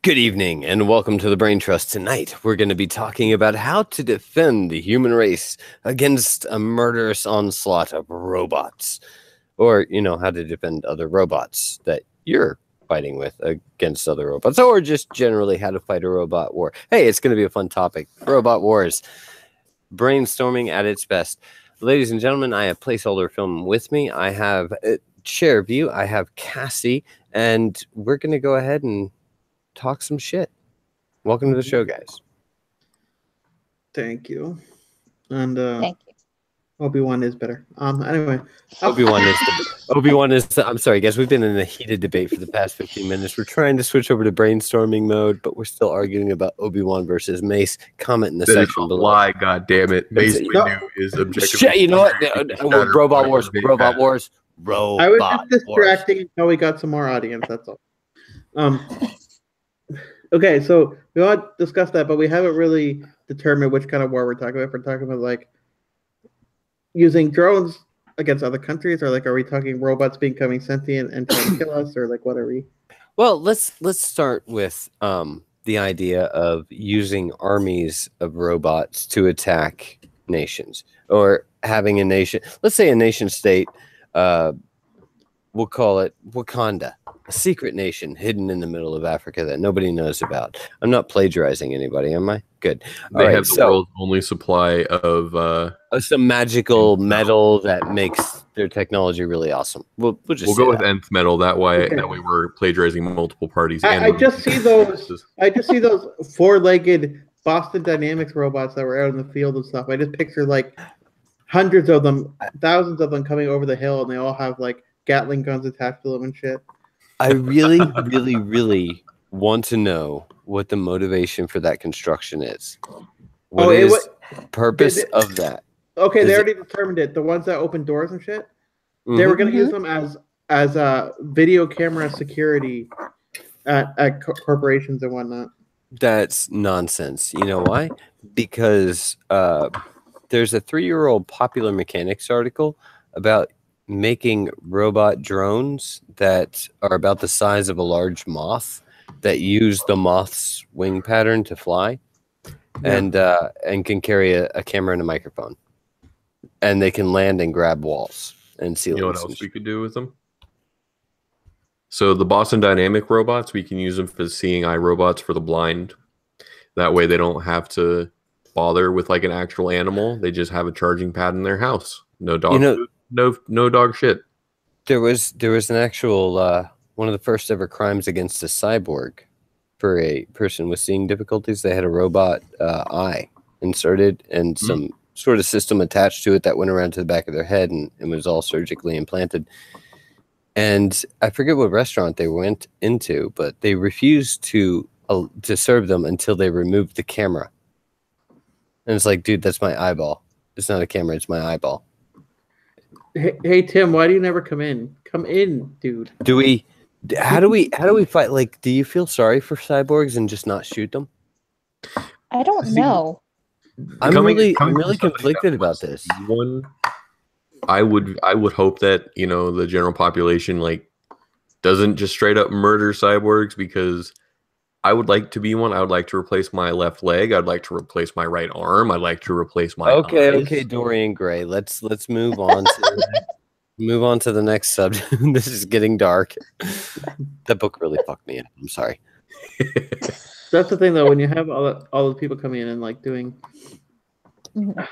Good evening and welcome to the BrainTrust. Tonight we're going to be talking about how to defend the human race against a murderous onslaught of robots. Or, how to defend other robots that you're fighting with against other robots. Or just generally how to fight a robot war. Hey, it's going to be a fun topic. Robot wars. Brainstorming at its best. Ladies and gentlemen, I have placeholder film with me. I have Chair View. I have Cassie. And we're going to go ahead and talk some shit. Welcome to the show, guys. Thank you. And Thank you. Obi-Wan is better. Anyway. Obi-Wan is I'm sorry, guys. We've been in a heated debate for the past 15 minutes. We're trying to switch over to brainstorming mode, but we're still arguing about Obi-Wan versus Mace. Comment in the section below. Why, God damn it. Mace Windu is objectively. Shit, you know what? Robot Wars. Robot Wars. I was just distracting until we got some more audience, that's all. Okay, so we want to discuss that, but we haven't really determined which kind of war we're talking about. If we're talking about like using drones against other countries, or like are we talking robots becoming sentient and trying to kill us, or like what are we? Well, let's start with the idea of using armies of robots to attack nations, or having a nation. Let's say a nation state. We'll call it Wakanda, a secret nation hidden in the middle of Africa that nobody knows about. I'm not plagiarizing anybody, am I? Good. They have the world's only supply of some magical metal that makes their technology really awesome. We'll go with nth metal. That way we're plagiarizing multiple parties. I just see those. I just see those four-legged Boston Dynamics robots that were out in the field and stuff. I just picture like hundreds of them, thousands of them coming over the hill, and they all have like Gatling guns attached to them and shit. I really, really, really want to know what the motivation for that construction is. What is the purpose of that? Okay, they already determined it. The ones that open doors and shit, they were going to use them as video camera security at corporations and whatnot. That's nonsense. You know why? Because there's a 3-year-old Popular Mechanics article about making robot drones that are about the size of a large moth that use the moth's wing pattern to fly, and can carry a camera and a microphone, and they can land and grab walls and ceilings. You know what else we could do with them? So the Boston Dynamic robots, we can use them for seeing eye robots for the blind. That way they don't have to bother with like an actual animal. They just have a charging pad in their house. No dog food. No dog shit. There was an actual one of the first ever crimes against a cyborg for a person with seeing difficulties. They had a robot eye inserted and some sort of system attached to it that went around to the back of their head and was all surgically implanted. And I forget what restaurant they went into, but they refused to serve them until they removed the camera. And it's like, dude, that's my eyeball. It's not a camera, it's my eyeball. Hey Tim, why do you never come in? Come in, dude. How do we fight? Like, do you feel sorry for cyborgs and just not shoot them? I don't know. I'm really conflicted about this. I would hope that, the general population like doesn't just straight up murder cyborgs, because I would like to be one. I would like to replace my left leg. I'd like to replace my right arm. I'd like to replace my eyes. Dorian Gray. Let's move on to the next subject. This is getting dark. That book really fucked me up. I'm sorry. That's the thing, though. When you have all the people coming in and like doing,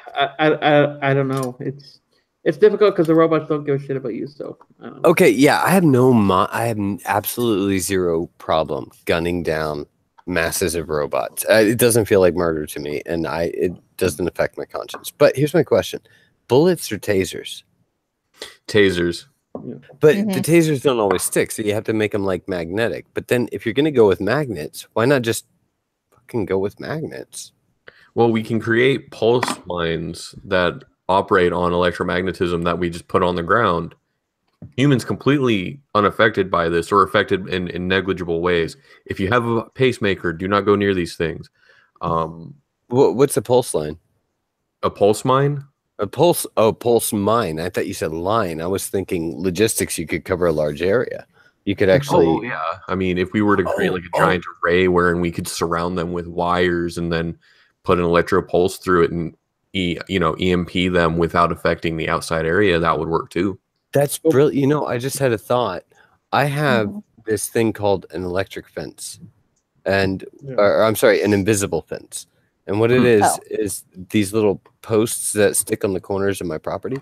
I don't know. It's difficult because the robots don't give a shit about you. So okay, yeah, I have absolutely zero problem gunning down masses of robots. It doesn't feel like murder to me, and it doesn't affect my conscience. But here's my question: bullets or tasers? Tasers. But the tasers don't always stick, so you have to make them like magnetic. But then, if you're going to go with magnets, why not just fucking go with magnets? Well, we can create pulse lines that operate on electromagnetism that we just put on the ground. Humans completely unaffected by this, or affected in negligible ways. If you have a pacemaker, do not go near these things. What's a pulse line? A pulse mine? A pulse mine. I thought you said line. I was thinking logistics. You could cover a large area. You could actually. Oh yeah, I mean, if we were to create like a giant array wherein we could surround them with wires and then put an electro pulse through it and EMP them without affecting the outside area, that would work too. That's brilliant. You know, I just had a thought. I have Mhm. this thing called an electric fence, and or I'm sorry, an invisible fence. And what it is these little posts that stick on the corners of my property.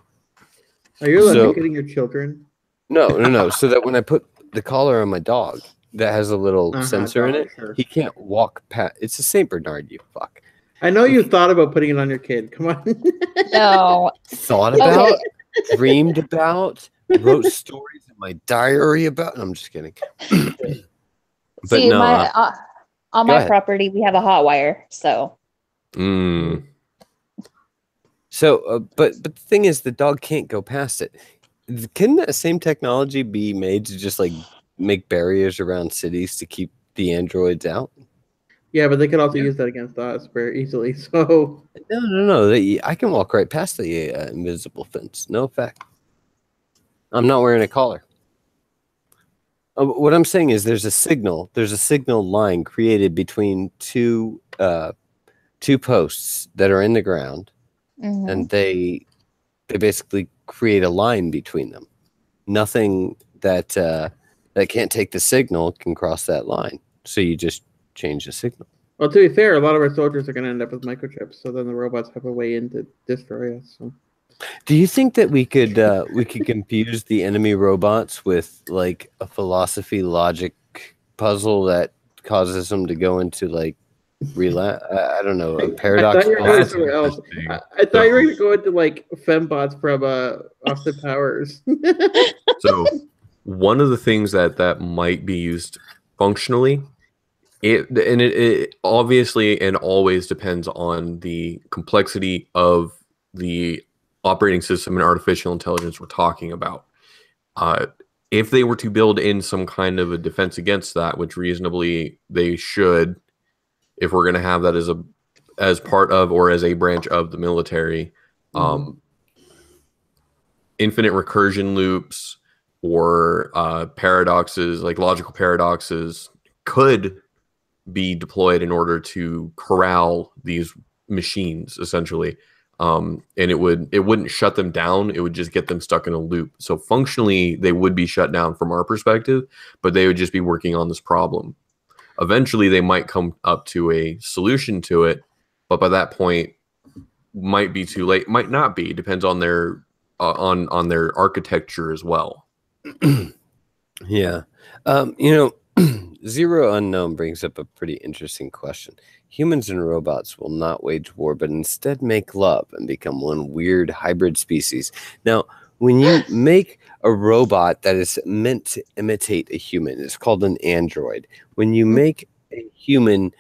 Are you electrocuting your children? No. So that when I put the collar on my dog that has a little sensor in it, he can't walk past. It's a Saint Bernard, you fuck. I know you thought about putting it on your kid. Come on. No. Thought about, dreamed about, wrote stories in my diary about. I'm just kidding. But See, no, on my property, we have a hot wire, so. So, but the thing is, the dog can't go past it. Can that same technology be made to just like make barriers around cities to keep the androids out? Yeah, but they could also use that against us very easily. So no. I can walk right past the invisible fence. No effect. I'm not wearing a collar. What I'm saying is, there's a signal. There's a signal line created between two posts that are in the ground, and they basically create a line between them. Nothing that can't take the signal can cross that line. So you just change the signal. Well, to be fair, a lot of our soldiers are going to end up with microchips, so then the robots have a way in to destroy us. So. Do you think that we could confuse the enemy robots with like a philosophy logic puzzle that causes them to go into like I don't know, a paradox? I thought you were going somewhere else. I thought you were going to go into like fembots from Austin Powers. So one of the things that might be used functionally, it obviously and always depends on the complexity of the operating system and artificial intelligence we're talking about. If they were to build in some kind of a defense against that, which reasonably they should, if we're going to have that as part of or as a branch of the military, infinite recursion loops or paradoxes, like logical paradoxes, could be deployed in order to corral these machines, essentially. And it wouldn't shut them down. It would just get them stuck in a loop. So functionally, they would be shut down from our perspective, but they would just be working on this problem. Eventually, they might come up to a solution to it, but by that point, might be too late. Might not be. Depends on their on their architecture as well. Yeah, Zero Unknown brings up a pretty interesting question. Humans and robots will not wage war, but instead make love and become one weird hybrid species. Now, when you make a robot that is meant to imitate a human, it's called an android. When you make a human,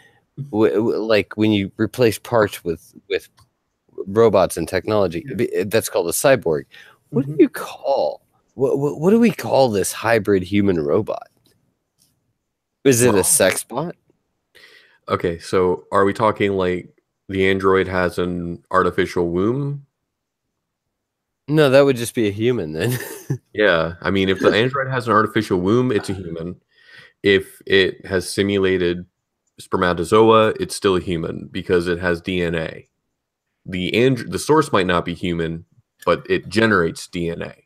like when you replace parts with robots and technology, that's called a cyborg. What do you call? What do we call this hybrid human robot? Is it a sex bot? Okay, so are we talking like the android has an artificial womb? No, that would just be a human then. Yeah, I mean, if the android has an artificial womb, it's a human. If it has simulated spermatozoa, it's still a human because it has DNA. The source might not be human, but it generates DNA.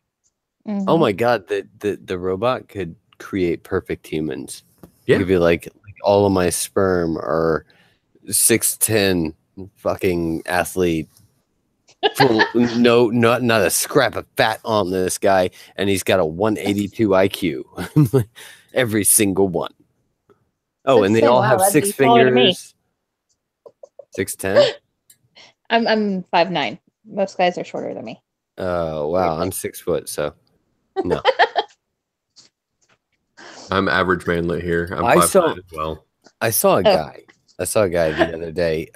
Oh my god, the robot could create perfect humans. Yeah. It could be like all of my sperm are 6'10" fucking athlete. Not a scrap of fat on this guy, and he's got a 182 IQ. Every single one. Oh, and they all have 6 fingers. 6'10"? I'm 5'9". Most guys are shorter than me. Oh wow, I'm 6 foot, so no. I'm average manlet here. I'm 5'9" as well. I saw a guy the other day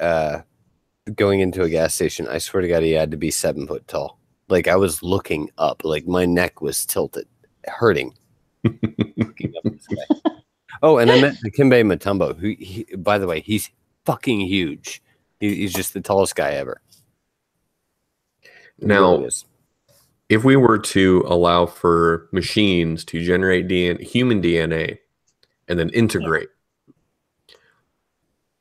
going into a gas station. I swear to God, he had to be 7 foot tall. Like I was looking up, like my neck was tilted, hurting. Looking up this guy. Oh, and I met Dikembe Mutombo, who, by the way, he's fucking huge. He's just the tallest guy ever. Now, If we were to allow for machines to generate human DNA and then integrate,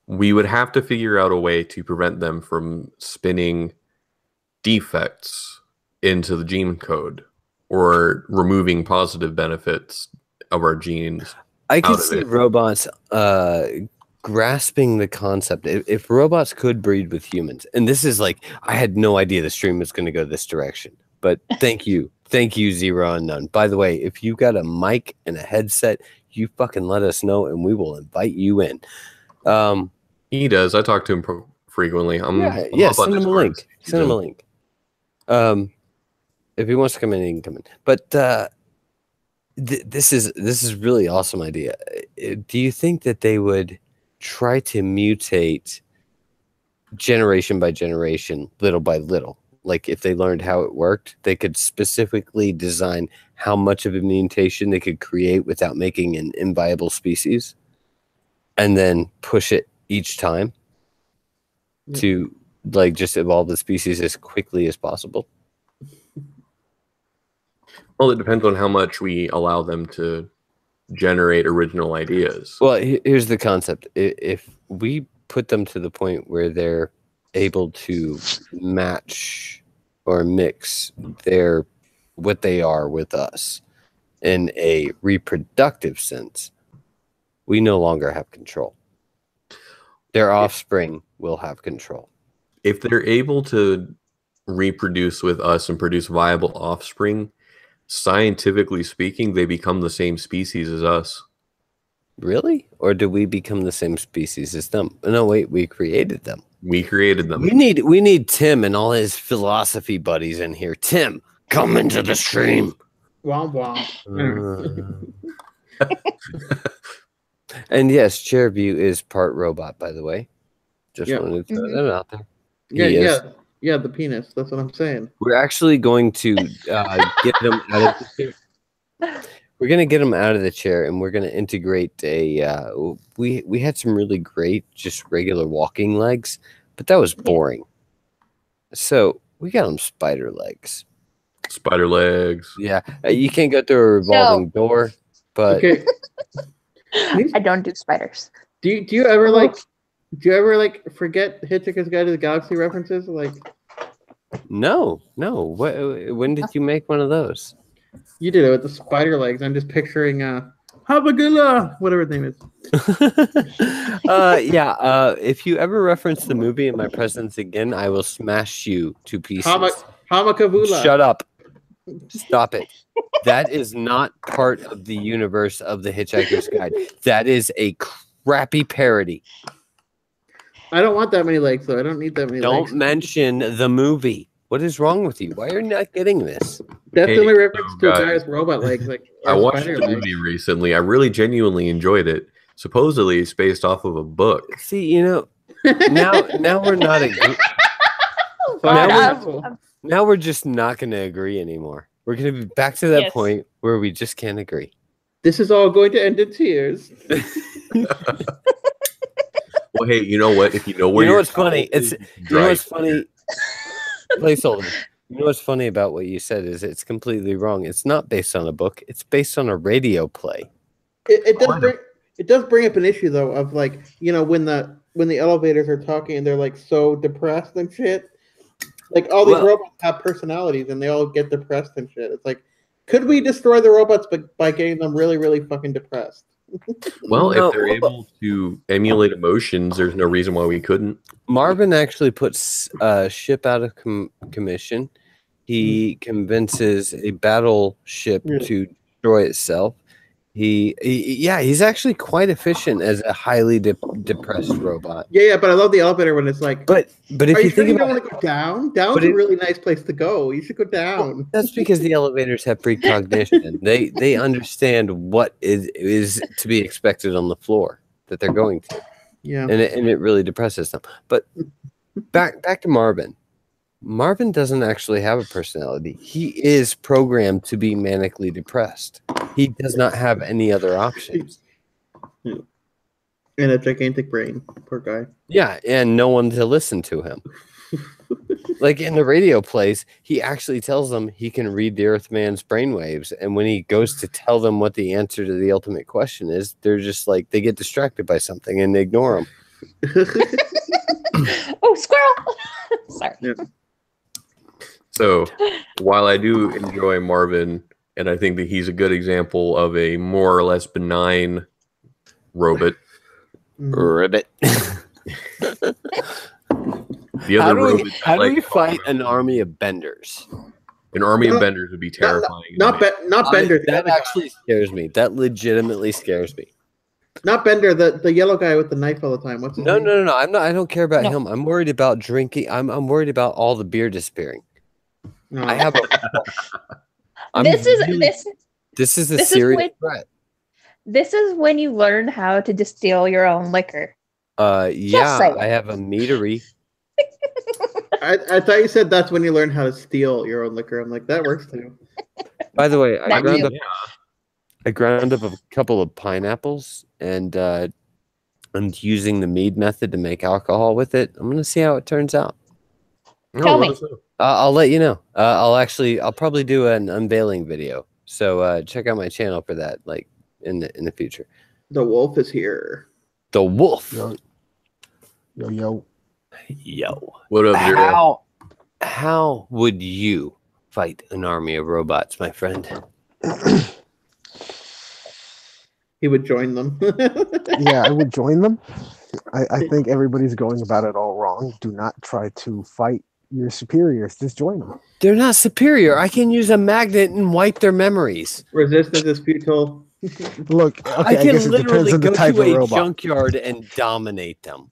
we would have to figure out a way to prevent them from spinning defects into the gene code or removing positive benefits of our genes. I could see robots grasping the concept. If robots could breed with humans, and this is like, I had no idea the stream was going to go this direction, but thank you. Thank you, Zero Unknown. By the way, if you got a mic and a headset, you fucking let us know and we will invite you in. He does. I talk to him frequently. Yeah, send him a link. Send him a link. If he wants to come in, he can come in. But this is really awesome idea. Do you think that they would try to mutate generation by generation, little by little? Like if they learned how it worked, they could specifically design how much of a mutation they could create without making an inviable species, and then push it each time to like just evolve the species as quickly as possible. Well, it depends on how much we allow them to generate original ideas. Well, here's the concept. If we put them to the point where they're able to match or mix what they are with us in a reproductive sense, we no longer have control. Their offspring will have control. If they're able to reproduce with us and produce viable offspring, scientifically speaking, they become the same species as us. Really? Or do we become the same species as them? No, wait, we created them. We created them. We need Tim and all his philosophy buddies in here. Tim, come into the stream. Womp womp. And yes, Chairview is part robot, by the way. Just wanted to throw that out there. Yeah, the penis. That's what I'm saying. We're actually going to get him out of the chair. We're going to get him out of the chair, and we're going to integrate a. We had some really great, just regular walking legs, but that was boring. So we got him spider legs. Spider legs. Yeah, you can't go through a revolving door, but Okay. I don't do spiders. Do you ever like forget Hitchhiker's Guide to the Galaxy references? Like, no. When did you make one of those? you did it with the spider legs. I'm just picturing Habagula, whatever his name is. If you ever reference the movie in my presence again, I will smash you to pieces. Hamakavula. Shut up. Stop it. That is not part of the universe of the Hitchhiker's Guide. That is a crappy parody. I don't want that many legs, though. I don't need that many legs. Don't mention the movie. What is wrong with you? Why are you not getting this? That's the only reference to a guy's robot legs. Like, I watched the movie recently. I really genuinely enjoyed it. Supposedly, it's based off of a book. See, now we're not agreeing. Now we're just not going to agree anymore. We're going to be back to that point where we just can't agree. This is all going to end in tears. Well, hey, you know what? If you know where what's funny? What's funny? Placeholder. You know what's funny about what you said is it's completely wrong. It's not based on a book. It's based on a radio play. It does bring up an issue though of like, when the elevators are talking and they're like so depressed and shit. Like all these robots have personalities and they all get depressed and shit. It's like, could we destroy the robots by getting them really, really fucking depressed? Well, if they're able to emulate emotions, there's no reason why we couldn't. Marvin actually puts a ship out of commission. He convinces a battleship to destroy itself. He's actually quite efficient as a highly depressed robot. Yeah, but I love the elevator when it's like. But if you think about it, you don't want to go down. Down's a really nice place to go. You should go down. Well, that's because the elevators have precognition. they understand what is to be expected on the floor that they're going to. Yeah, and it really depresses them. But back to Marvin. Marvin doesn't actually have a personality. He is programmed to be manically depressed. He does not have any other options. And a gigantic brain. Poor guy. Yeah, and no one to listen to him. Like in the radio plays, he actually tells them he can read the Earthman's brainwaves, and when he goes to tell them what the answer to the ultimate question is, they're just like they get distracted by something and they ignore him. Oh, squirrel! Sorry. Yeah. So, while I do enjoy Marvin, and I think that he's a good example of a more or less benign robot, Ribbit. the other robots I How do like we to fight talk an about- army of benders? An army of benders would be terrifying. Not Bender. the That other guy. actually scares me. That legitimately scares me. Not Bender. The yellow guy with the knife all the time. What's his No, name? no. I'm not. I don't care about No. him. I'm worried about drinking. I'm worried about all the beer disappearing. No. I have a. I'm This is really- this This is a this is serious when- threat. this is when you learn how to distill your own liquor. Yeah, saying. I have a meadery. I thought you said that's when you learn how to steal your own liquor. I'm like, that works too. By the way, I That ground too. up. I ground up a couple of pineapples, and I'm using the mead method to make alcohol with it. I'm gonna see how it turns out. Tell me. I'll let you know. I'll probably do an unveiling video. So check out my channel for that, like in the future. The wolf is here. The wolf. Yo. Yo. What up, Zero? How would you fight an army of robots, my friend? He would join them. Yeah, I would join them. I think everybody's going about it all wrong. Do not try to fight your superiors. Just join them. They're not superior. I can use a magnet and wipe their memories. Resistance is futile. Look, okay, I I, can guess it depends literally on the go type to of a robot. junkyard and dominate them.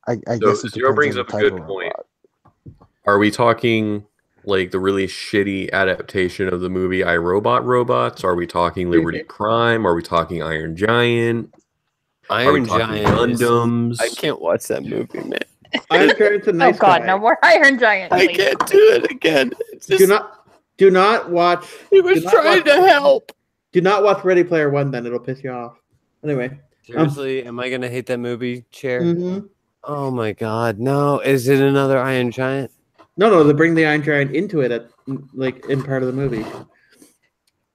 I So guess it Zero depends brings on up the a type good of point. robot. Are we talking like the really shitty adaptation of the movie iRobot robots? Are we talking Liberty Prime? Are we talking Iron Giant? Are we Iron talking Giant. Gundams? I can't watch that movie, man. Iron Giant's a nice Oh God, guy. no more Iron Giant. I please. can't do it again. It's just, Do not watch. he was do not trying watch- to help. Do not watch Ready Player One. Then it'll piss you off. Anyway. Seriously, am I gonna hate that movie, Chair? Mhm. Oh my God, no! Is it another Iron Giant? No. They bring the Iron Giant into it at like in part of the movie,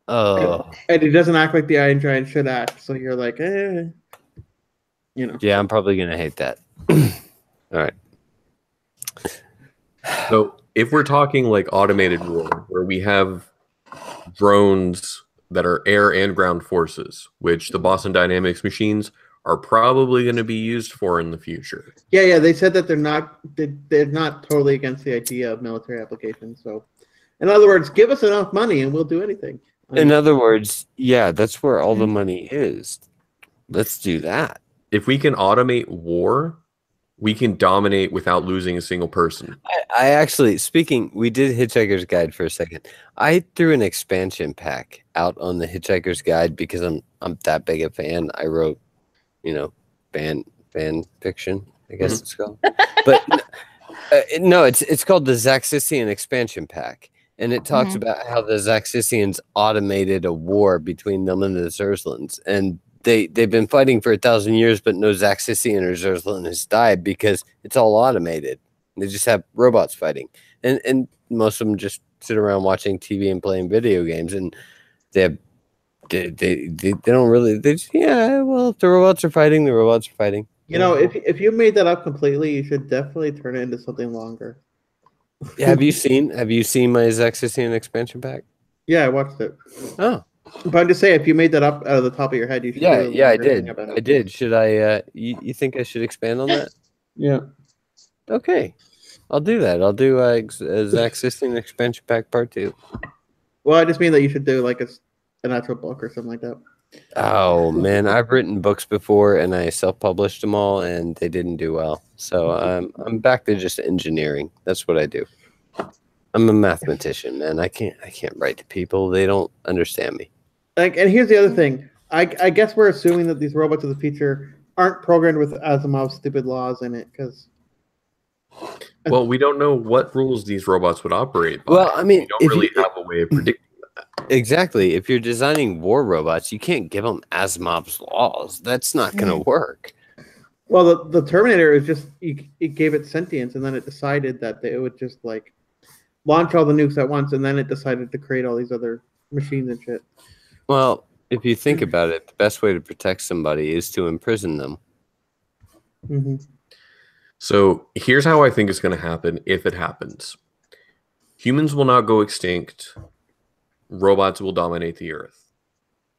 Oh, and he doesn't act like the Iron Giant should act. So you're like, you know. yeah, I'm probably gonna hate that. All right. So if we're talking like automated war, where we have drones that are air and ground forces, which the Boston Dynamics machines are probably going to be used for in the future. Yeah. They said that they're not totally against the idea of military applications. So, in other words, give us enough money and we'll do anything. In other words, yeah, that's where all the money is. Let's do that. If we can automate war, we can dominate without losing a single person. I actually, we did Hitchhiker's Guide for a second. I threw an expansion pack out on the Hitchhiker's Guide because I'm that big a fan. I wrote, fan fiction, I guess it's called. But no, it's called the Zaxissian expansion pack. And it talks about how the Zaxissians automated a war between them and the Zerslans. And they've been fighting for 1,000 years, but no Zaxissian or Zerslan has died because it's all automated. They just have robots fighting. And most of them just sit around watching TV and playing video games. And they don't really, if the robots are fighting, the robots are fighting. If you made that up completely, you should definitely turn it into something longer. Have you seen my Zaxissian expansion pack? Yeah, I watched it. Oh. But I'm just saying, if you made that up out of the top of your head, you should. Yeah, do a yeah, I longer thing did. about it. I did. Should I? You think I should expand on that? Yeah. Okay, I'll do that. I'll do Zaxissian expansion pack part 2. Well, I just mean that you should do like an actual book or something like that. Oh man, I've written books before and I self-published them all, and they didn't do well. So I'm back to just engineering. That's what I do. I'm a mathematician, man. I can't write to people. They don't understand me. And here's the other thing. I guess we're assuming that these robots of the future aren't programmed with Asimov's stupid laws in it, because. Well, we don't know what rules these robots would operate by. Well, I mean, we don't really have a way of predicting that. Exactly. If you're designing war robots, you can't give them Asimov's laws. That's not going to work. Well, the Terminator is just it gave it sentience, and then it decided that it would just like launch all the nukes at once, and then it decided to create all these other machines and shit. Well, if you think about it, the best way to protect somebody is to imprison them. Mm-hmm. So here's how I think it's going to happen if it happens. Humans will not go extinct. Robots will dominate the earth.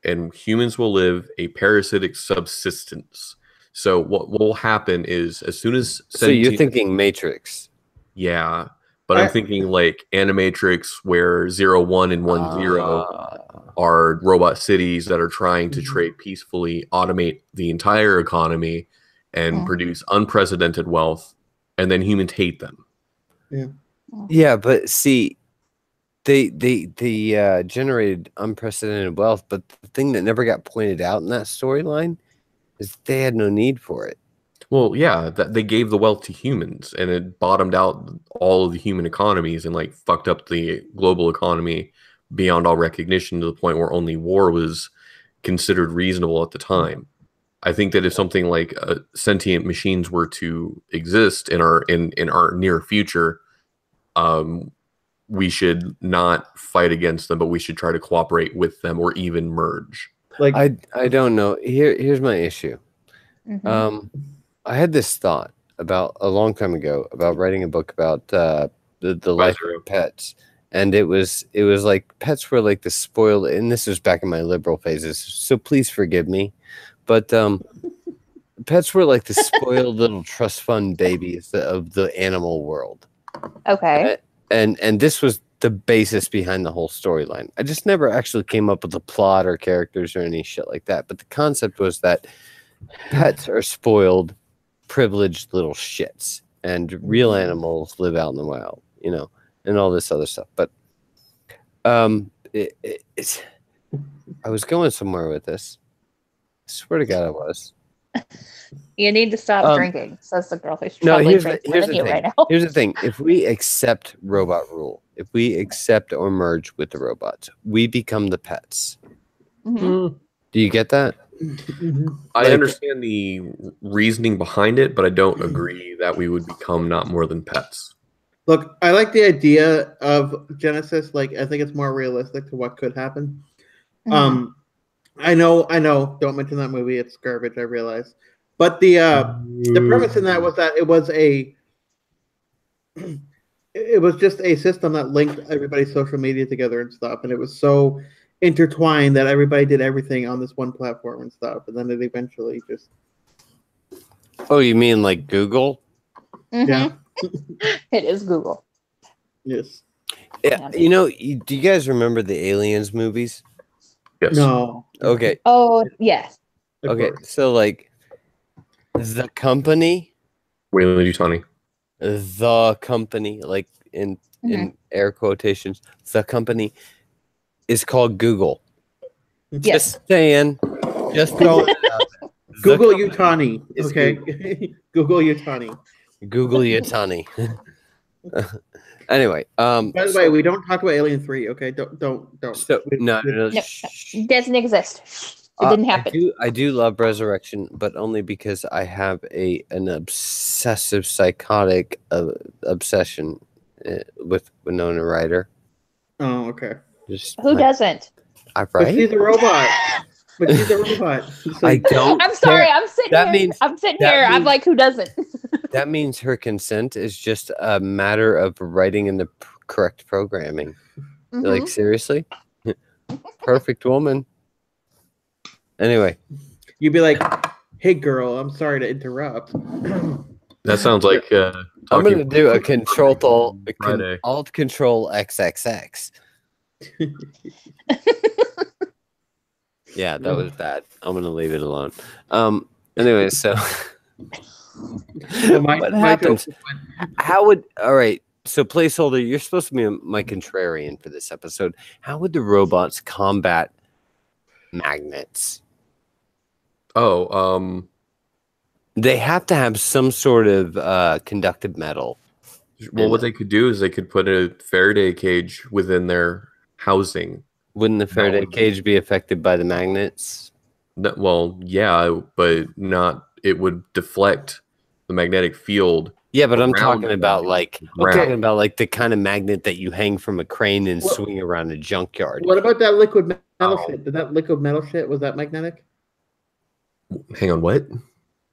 And humans will live a parasitic subsistence. So what will happen is as soon as... So you're thinking Matrix. Yeah. But I'm thinking like Animatrix where 0, 1, and 1, 0 are robot cities that are trying to trade peacefully, automate the entire economy, and produce unprecedented wealth, and then humans hate them. Yeah, but see, they generated unprecedented wealth, but the thing that never got pointed out in that storyline is they had no need for it. Well, yeah, that they gave the wealth to humans, and it bottomed out all of the human economies and like fucked up the global economy beyond all recognition to the point where only war was considered reasonable at the time. I think that if something like sentient machines were to exist in our near future, we should not fight against them, but we should try to cooperate with them or even merge. Like I don't know. Here's my issue. I had this thought about a long time ago about writing a book about the life of pets, and it was like pets were like the spoiled, and this was back in my liberal phases, so please forgive me, but pets were like the spoiled little trust fund babies of the animal world. Okay. And this was the basis behind the whole storyline. I just never actually came up with a plot or characters or any shit like that, but the concept was that pets are spoiled, privileged little shits, and real animals live out in the wild, you know, and all this other stuff. But it's I was going somewhere with this. I swear to God, I was. You need to stop drinking, says the girl who's No, probably here's the drinking with you thing. right now. Here's the thing. If we accept robot rule, if we accept or merge with the robots, we become the pets. Do you get that? I understand the reasoning behind it, but I don't agree that we would become not more than pets. Look, I like the idea of Genesis. Like, I think it's more realistic to what could happen. I know. Don't mention that movie. It's garbage. I realize. But the premise in that was that it was just a system that linked everybody's social media together and stuff, and it was so intertwined that everybody did everything on this one platform and stuff, and then it eventually just... Oh, you mean like Google? Yeah. It is Google. Yes. Yeah. You know, do you guys remember the Aliens movies? Yes. No. Okay. Oh, yes. Okay. So, like, the company, Weyland-Yutani. the company, like in air quotations, the company is called Google. Yes. Just saying. Just throwing it out there. Google Yutani. Okay. Google Yutani. Google Yutani. Anyway, By the way, we don't talk about Alien 3, okay? Don't. So, no. No, it doesn't exist. It didn't happen. I do love Resurrection, but only because I have an obsessive, psychotic obsession with Winona Ryder. Oh, okay. Just Who doesn't? But right? she's a robot. But she's a robot. So I don't. I'm sorry. care. I'm sitting That here. means- I'm sitting that here. I'm means- like, who doesn't? That means her consent is just a matter of writing in the correct programming. Like, seriously? Perfect woman. Anyway. you'd be like, "Hey, girl, I'm sorry to interrupt." That sounds like I'm going to do a Friday. Alt Control XXX. Yeah, that was bad. I'm going to leave it alone. Anyway, so what happens? How would all right? So placeholder, you're supposed to be my contrarian for this episode. How would the robots combat magnets? Oh, They have to have some sort of conductive metal. well, what they could do is they could put a Faraday cage within their housing. Wouldn't the Faraday would- cage be affected by the magnets? Well, yeah, but not would deflect the magnetic field. Yeah, but I'm around talking about like ground. the kind of magnet that you hang from a crane and swing around a junkyard. What about that liquid metal Oh. shit? Did that liquid metal shit, was that magnetic? Hang on, what?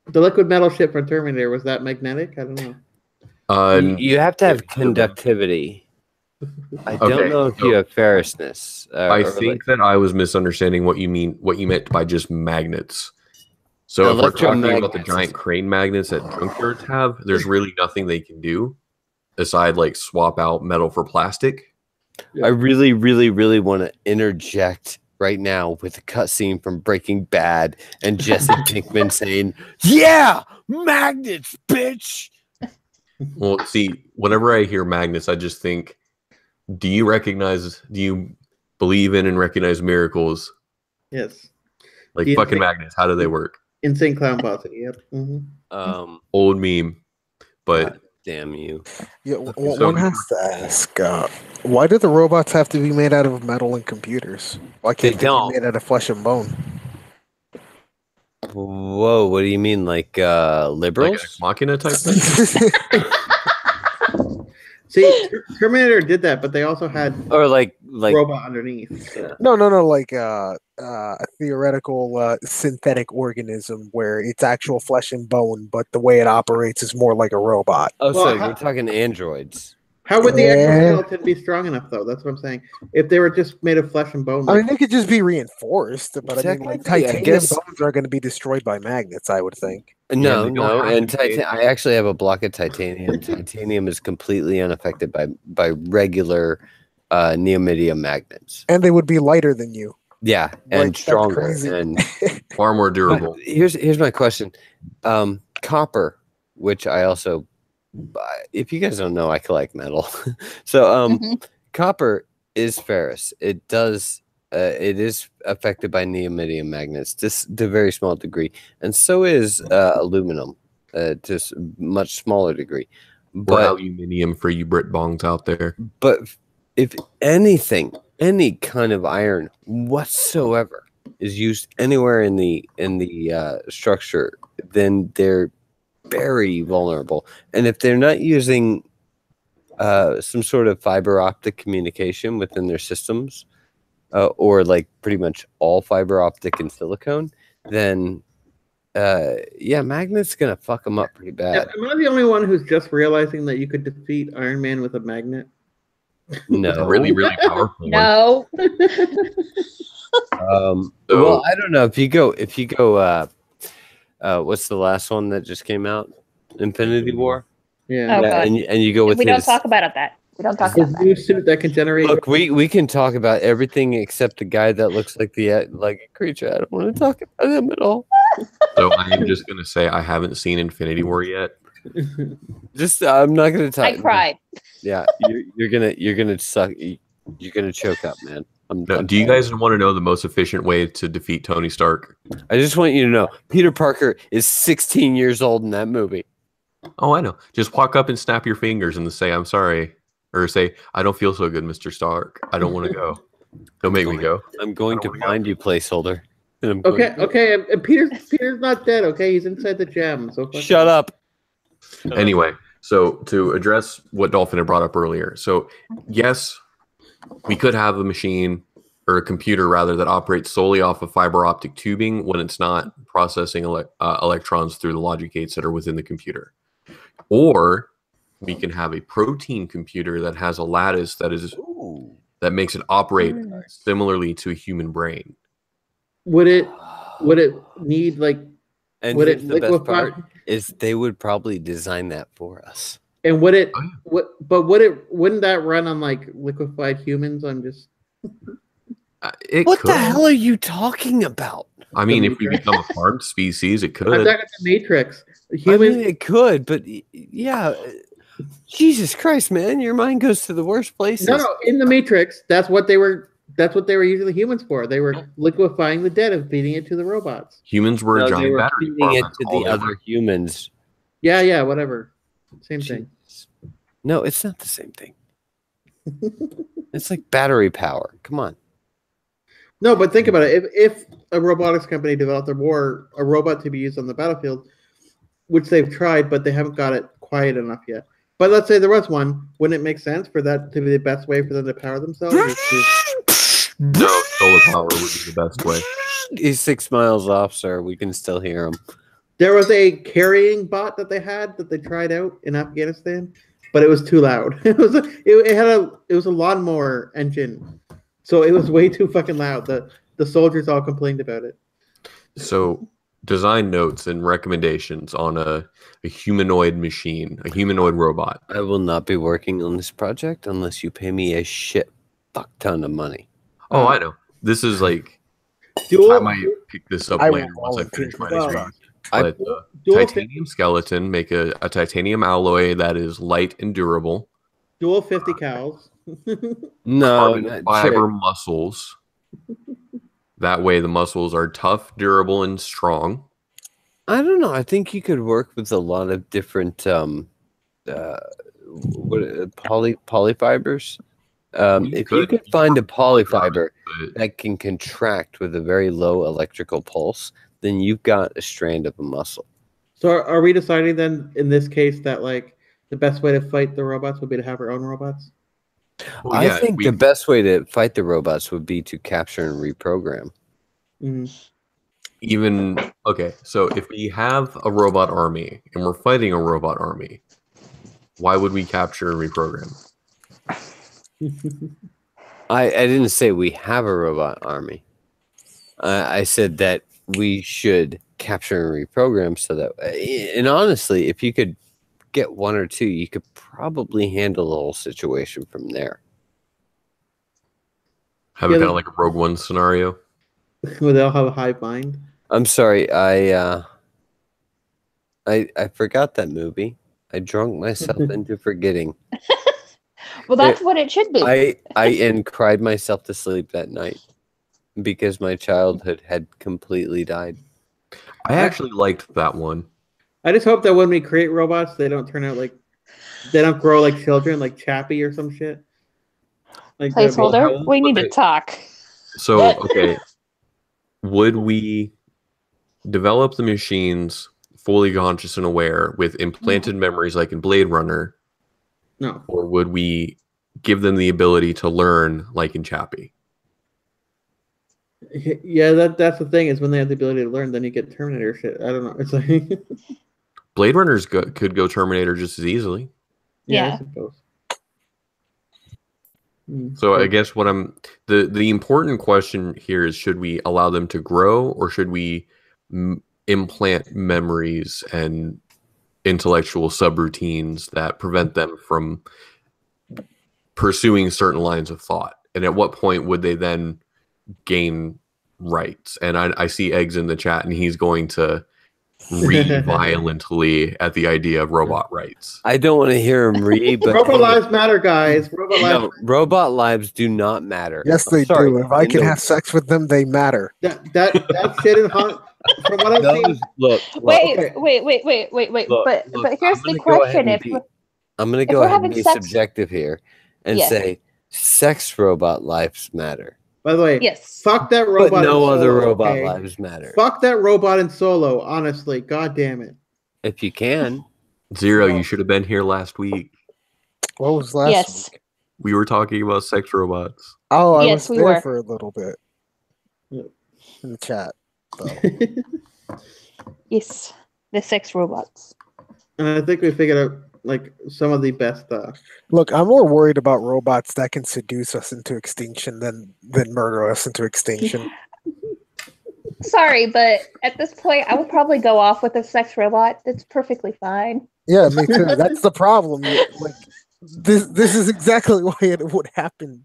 The liquid metal shit from Terminator, was that magnetic? I don't know. You have to have conductivity. I don't know if you have ferrousness. I think that I was misunderstanding what you meant by just magnets. So if we're talking about the giant crane magnets that junkyards have, there's really nothing they can do aside like swap out metal for plastic. I really, really, really want to interject right now with a cutscene from Breaking Bad and Jesse Pinkman saying, "Yeah, magnets, bitch." Well, see, whenever I hear magnets, I just think, do you believe in and recognize miracles? Yes. Like fucking magnets, how do they work? Insane Clown Posse, yep. Mm-hmm. Old meme, but God damn you. Yeah, one has to ask, why do the robots have to be made out of metal and computers? Why can't they be made out of flesh and bone? Whoa, what do you mean? Like liberals? Like a machina type thing? See, Terminator did that, but they also had like robot underneath. So. No, like a theoretical synthetic organism where it's actual flesh and bone, but the way it operates is more like a robot. Oh, so you're talking androids. How would the exoskeleton be strong enough, though? That's what I'm saying. If they were just made of flesh and bone. I mean, they could just be reinforced, but I mean, like, titanium bones are going to be destroyed by magnets, I would think. No, and I actually have a block of titanium. Titanium is completely unaffected by regular neodymium magnets. And they would be lighter than you. Yeah, and stronger and far more durable. Here's my question. Copper, which I also, if you guys don't know, I collect metal. So copper is ferrous. It is affected by neodymium magnets to a very small degree, and so is aluminum to a much smaller degree. But aluminium for you Brit bongs out there. But if anything, any kind of iron whatsoever is used anywhere in the structure, then they're very vulnerable. And if they're not using some sort of fiber optic communication within their systems, or like pretty much all fiber optic and silicone, then magnet's gonna fuck them up pretty bad. Am I the only one who's just realizing that you could defeat Iron Man with a magnet? No, really, really powerful. No. Well, I don't know if you go. What's the last one that just came out? Infinity War. Yeah. Oh, God. And you go with. We don't talk about that. We don't talk about new that. suit that can generate. Look, we can talk about everything except the guy that looks like a creature. I don't want to talk about him at all. So I am just gonna say I haven't seen Infinity War yet. I'm not gonna talk. I cried. Yeah, you're gonna suck. You're gonna choke up, man. Do you guys want to know the most efficient way to defeat Tony Stark? I just want you to know Peter Parker is 16 years old in that movie. Oh, I know. Just walk up and snap your fingers and say, "I'm sorry," or say, "I don't feel so good, Mr. Stark. I don't want to go. Don't make me go." I'm going to find you, placeholder. Okay. And Peter's not dead. Okay, he's inside the gem. So shut up. Anyway, so to address what Dolphin had brought up earlier, so yes, we could have a machine or a computer rather that operates solely off of fiber optic tubing when it's not processing electrons through the logic gates that are within the computer. Or we can have a protein computer that has a lattice that makes it operate similarly to a human brain. Would it need like? And would it the best liquefy? part is they would probably design that for us. And wouldn't that run on like liquefied humans? I'm just. What the hell are you talking about? I mean, if we become a farmed species, it could. I'm talking about the Matrix. I mean, it could, but yeah. Jesus Christ, man, your mind goes to the worst places. No, in the Matrix, that's what they were using the humans for. They were liquefying the dead and feeding it to the robots. Humans were a giant battery feeding it to the other humans. Yeah, whatever. Same thing. No, it's not the same thing. It's like battery power. Come on. No, but think about it. If a robotics company developed a robot to be used on the battlefield, which they've tried, but they haven't got it quiet enough yet. But let's say there was one, wouldn't it make sense for that to be the best way for them to power themselves? No, solar power would be the best way. He's 6 miles off, sir. We can still hear him. There was a carrying bot that they tried out in Afghanistan, but it was too loud. It was a lawnmower engine, so it was way too fucking loud. The soldiers all complained about it. So, design notes and recommendations on a humanoid machine, a humanoid robot. I will not be working on this project unless you pay me a shit fuck ton of money. Oh, I know. This is like I might pick this up later once I finish my project. But titanium skeleton, make a titanium alloy that is light and durable. Dual 50 cals. No, fiber muscles. That way the muscles are tough, durable, and strong. I don't know. I think you could work with a lot of different polyfibers. If you could find a polyfiber that can contract with a very low electrical pulse, then you've got a strand of a muscle. So are we deciding then in this case that like the best way to fight the robots would be to have our own robots? Well, I think the best way to fight the robots would be to capture and reprogram. Okay, so if we have a robot army and we're fighting a robot army, why would we capture and reprogram? I didn't say we have a robot army. I said that we should capture and reprogram so that, and honestly, if you could get one or two, you could probably handle the whole situation from there. Have it kind of like a Rogue One scenario? Where they all have a hive mind? I'm sorry, I forgot that movie. I drunk myself into forgetting. Well, that's what it should be. I cried myself to sleep that night because my childhood had completely died. I actually liked that one. I just hope that when we create robots, they don't turn out like they don't grow like children, like Chappie or some shit. Like placeholder. We need to talk. So okay, would we develop the machines fully conscious and aware with implanted memories like in Blade Runner? No. Or would we give them the ability to learn like in Chappie? Yeah, that's the thing is when they have the ability to learn, then you get Terminator shit. I don't know. It's like Blade Runners could go Terminator just as easily. Yeah. I suppose. So I guess the important question here is, should we allow them to grow or should we implant memories and intellectual subroutines that prevent them from pursuing certain lines of thought? And at what point would they then gain rights? And I see Eggs in the chat and he's going to read violently at the idea of robot rights. I don't want to hear him read, but robot lives matter, guys. Robot lives do not matter. Yes, they do. If I can have sex with them, they matter. That shit in From what I've seen. Look. Wait. Okay. Wait. Look, but here's the question: I'm going to go ahead and be subjective here and say sex robot lives matter. By the way, yes. Fuck that robot. But no other robot lives matter. Fuck that robot in Solo. Honestly, god damn it. If you can, Zero, you should have been here last week. What was last week? We were talking about sex robots. Oh, I was there for a little bit. Yep. In the chat. So. Yes, the sex robots. And I think we figured out like some of the best. Look, I'm more worried about robots that can seduce us into extinction than murder us into extinction. Sorry, but at this point, I would probably go off with a sex robot. That's perfectly fine. Yeah, me too. That's the problem. Like this is exactly why it would happen.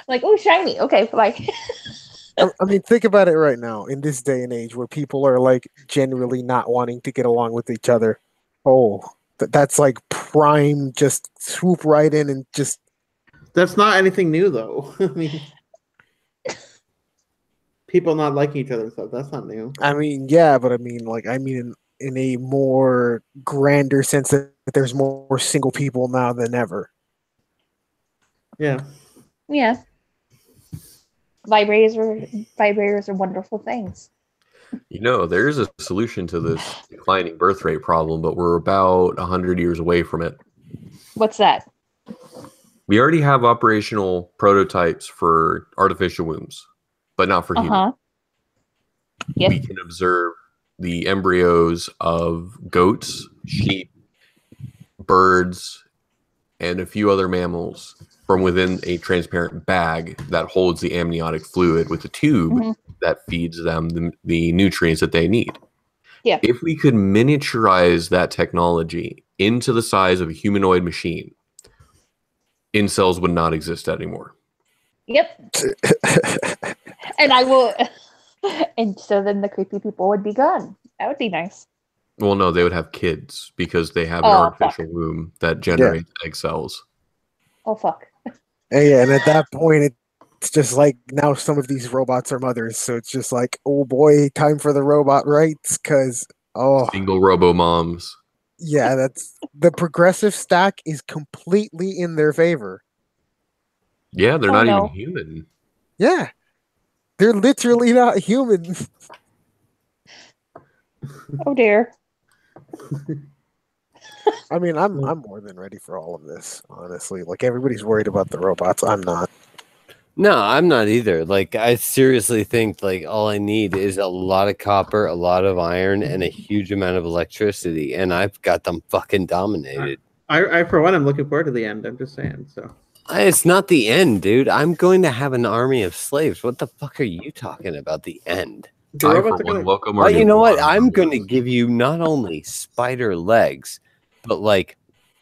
Like, oh, shiny. Okay, like. I mean, think about it right now in this day and age where people are like genuinely not wanting to get along with each other. Oh, that's like prime. Just swoop right in and just. That's not anything new, though. I mean, people not liking each other and stuff. That's not new. I mean, yeah, but I mean, in a more grander sense that there's more single people now than ever. Yeah. Yeah. Vibrators are wonderful things. You know, there is a solution to this declining birth rate problem, but we're about 100 years away from it. What's that? We already have operational prototypes for artificial wombs, but not for humans. Uh-huh. Yes. We can observe the embryos of goats, sheep, birds, and a few other mammals from within a transparent bag that holds the amniotic fluid with a tube that feeds them the nutrients that they need. Yeah. If we could miniaturize that technology into the size of a humanoid machine, incels would not exist anymore. Yep. And I will... And so then the creepy people would be gone. That would be nice. Well, no, they would have kids because they have an artificial womb that generates egg cells. Oh, fuck. Yeah, and at that point, it's just like now some of these robots are mothers. So it's just like, oh boy, time for the robot rights. Because, single robo moms. Yeah, that's the progressive stack is completely in their favor. Yeah, they're not even human. Yeah. They're literally not human. Oh dear. I mean, I'm more than ready for all of this, honestly. Like, everybody's worried about the robots. I'm not. No, I'm not either. Like, I seriously think like all I need is a lot of copper, a lot of iron, and a huge amount of electricity, and I've got them fucking dominated. I for one, I'm looking forward to the end. I'm just saying. So it's not the end, dude. I'm going to have an army of slaves. What the fuck are you talking about? The end? Well, you know what? I'm going to give you not only spider legs, but like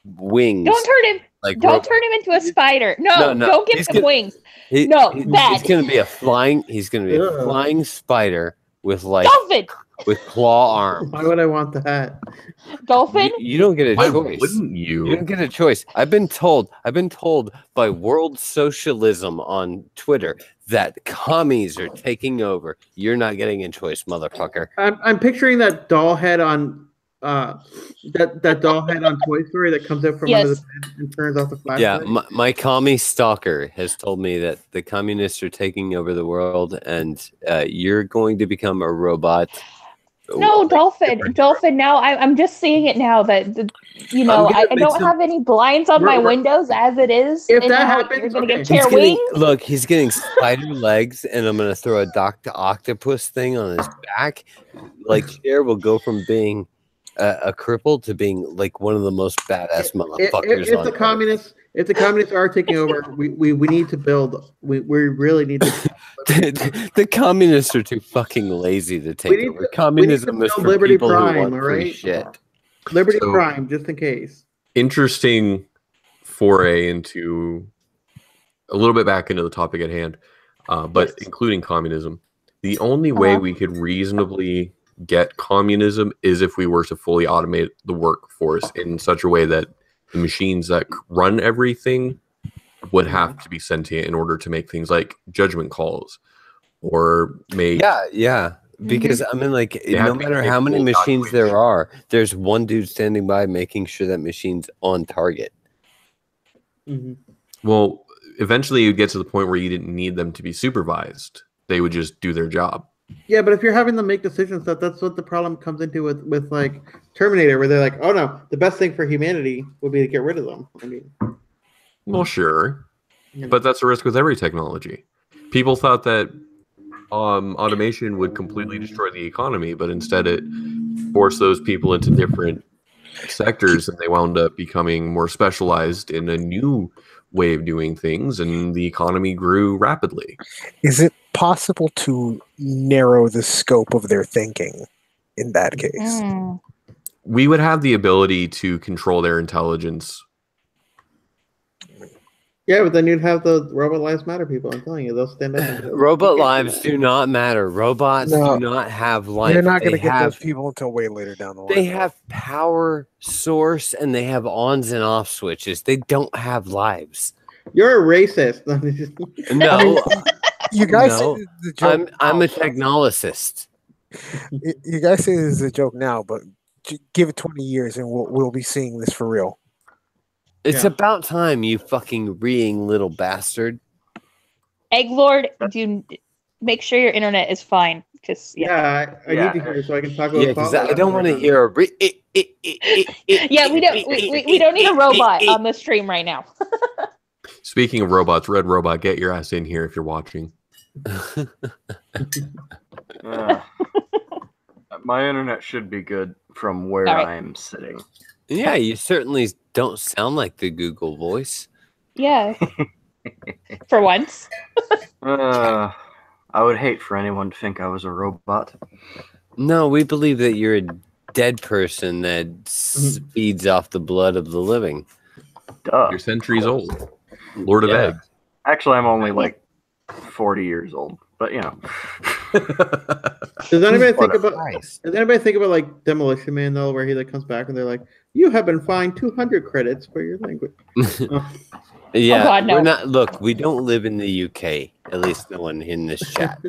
wings. Don't turn him. Like don't turn him into a spider. No, don't give him wings. He's going to be a flying. He's going to be a flying spider with like dolphin with claw arms. Why would I want that? Dolphin? You don't get a Why choice. Wouldn't you? You don't get a choice. I've been told by World Socialism on Twitter that commies are taking over. You're not getting a choice, motherfucker. I'm picturing that doll head on that doll head on Toy Story that comes up from under the bed and turns off the flashlight. Yeah, my commie stalker has told me that the communists are taking over the world, and you're going to become a robot. No, dolphin. Now I'm just seeing it now that I don't have any blinds on my windows as it is. If that happens, you're gonna get chair wings. Look, he's getting spider legs, and I'm gonna throw a Dr. Octopus thing on his back. Like, Cher will go from being a cripple to being like one of the most badass motherfuckers. If the communists are taking over, we need to build. We really need to. The communists are too fucking lazy to take over. Communism is for Liberty people Prime, who want free right? shit. Liberty Prime, just in case. Interesting foray into a little bit back into the topic at hand, but including communism. The only way we could reasonably get communism is if we were to fully automate the workforce in such a way that the machines that run everything would have to be sentient in order to make things like judgment calls or make because I mean, like, no matter how many machines there are, there's one dude standing by making sure that machine's on target. Well, eventually you'd get to the point where you didn't need them to be supervised. They would just do their job. Yeah, but if you're having them make decisions, that's what the problem comes into with like Terminator, where they're like, oh no, the best thing for humanity would be to get rid of them. I mean, well, sure, but that's a risk with every technology. People thought that automation would completely destroy the economy, but instead it forced those people into different sectors, and they wound up becoming more specialized in a new way of doing things, and the economy grew rapidly. Is it possible to narrow the scope of their thinking in that case? We would have the ability to control their intelligence. Yeah, but then you'd have the robot lives matter people. I'm telling you, they'll stand up. Robot lives do not matter. Robots do not have life. They're not going to get those people until way later down the line. They have power source and they have ons and off switches. They don't have lives. You're a racist. No. You guys say the joke. I'm a technologist. You guys say this is a joke now, but give it 20 years and we'll be seeing this for real. It's about time, you fucking reeing little bastard. Egg Lord, do make sure your internet is fine. Because I need to hear it so I can talk about. Yeah, because I don't want to hear a. yeah, we don't need a robot on the stream right now. Speaking of robots, Red Robot, get your ass in here if you're watching. My internet should be good from where I'm sitting. Yeah, you certainly don't sound like the Google voice. Yeah. For once. I would hate for anyone to think I was a robot. No, we believe that you're a dead person that feeds off the blood of the living. Duh. You're centuries old. Lord of Eggs. Actually, I'm only like 40 years old, but you know. Does anybody think about? Does anybody think about like Demolition Man though, where he like comes back and they're like, "You have been fined 200 credits for your language." Yeah, oh God, no. We're not. Look, we don't live in the UK. At least no one in this chat.